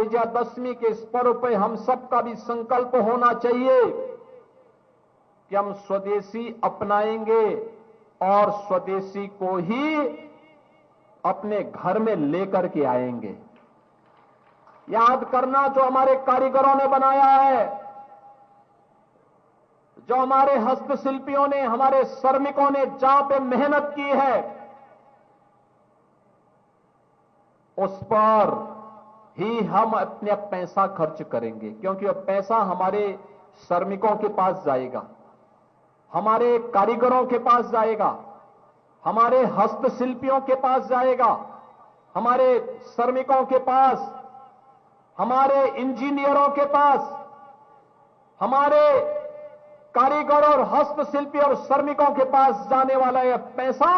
विजयादशमी के इस पर्व पर हम सबका भी संकल्प होना चाहिए कि हम स्वदेशी अपनाएंगे और स्वदेशी को ही अपने घर में लेकर के आएंगे। याद करना, जो हमारे कारीगरों ने बनाया है, जो हमारे हस्तशिल्पियों ने, हमारे श्रमिकों ने जहां पे मेहनत की है, उस पर ही हम अपने पैसा खर्च करेंगे, क्योंकि अब पैसा हमारे श्रमिकों के पास जाएगा, हमारे कारीगरों के पास जाएगा, हमारे हस्तशिल्पियों के पास जाएगा, हमारे श्रमिकों के पास, हमारे इंजीनियरों के पास, हमारे कारीगर और हस्तशिल्पी और श्रमिकों के पास जाने वाला यह पैसा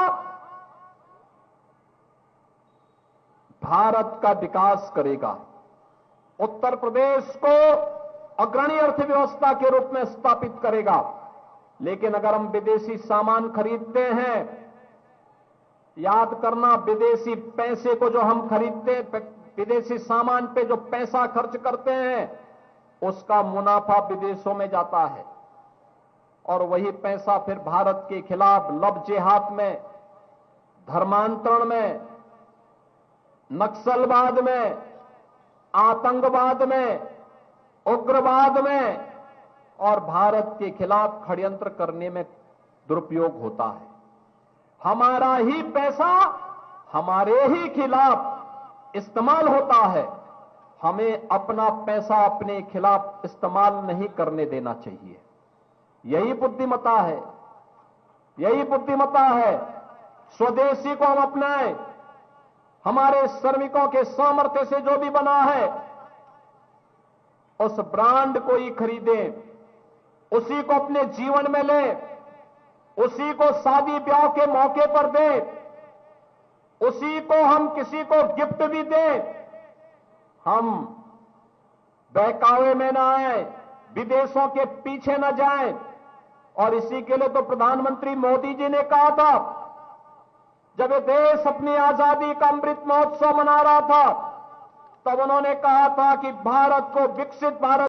भारत का विकास करेगा, उत्तर प्रदेश को अग्रणी अर्थव्यवस्था के रूप में स्थापित करेगा। लेकिन अगर हम विदेशी सामान खरीदते हैं, याद करना, विदेशी पैसे को जो हम खरीदते, विदेशी सामान पे जो पैसा खर्च करते हैं, उसका मुनाफा विदेशों में जाता है और वही पैसा फिर भारत के खिलाफ लब जिहाद में, धर्मांतरण में, नक्सलवाद में, आतंकवाद में, उग्रवाद में और भारत के खिलाफ षड्यंत्र करने में दुरुपयोग होता है। हमारा ही पैसा हमारे ही खिलाफ इस्तेमाल होता है। हमें अपना पैसा अपने खिलाफ इस्तेमाल नहीं करने देना चाहिए। यही बुद्धिमत्ता है, यही बुद्धिमत्ता है। स्वदेशी को हम अपनाएं, हमारे श्रमिकों के सामर्थ्य से जो भी बना है उस ब्रांड को ही खरीदें, उसी को अपने जीवन में लें, उसी को शादी ब्याह के मौके पर दें, उसी को हम किसी को गिफ्ट भी दें। हम बहकावे में न आए, विदेशों के पीछे न जाएं। और इसी के लिए तो प्रधानमंत्री मोदी जी ने कहा था, जब ये देश अपनी आजादी का अमृत महोत्सव मना रहा था, तब उन्होंने कहा था कि भारत को विकसित भारत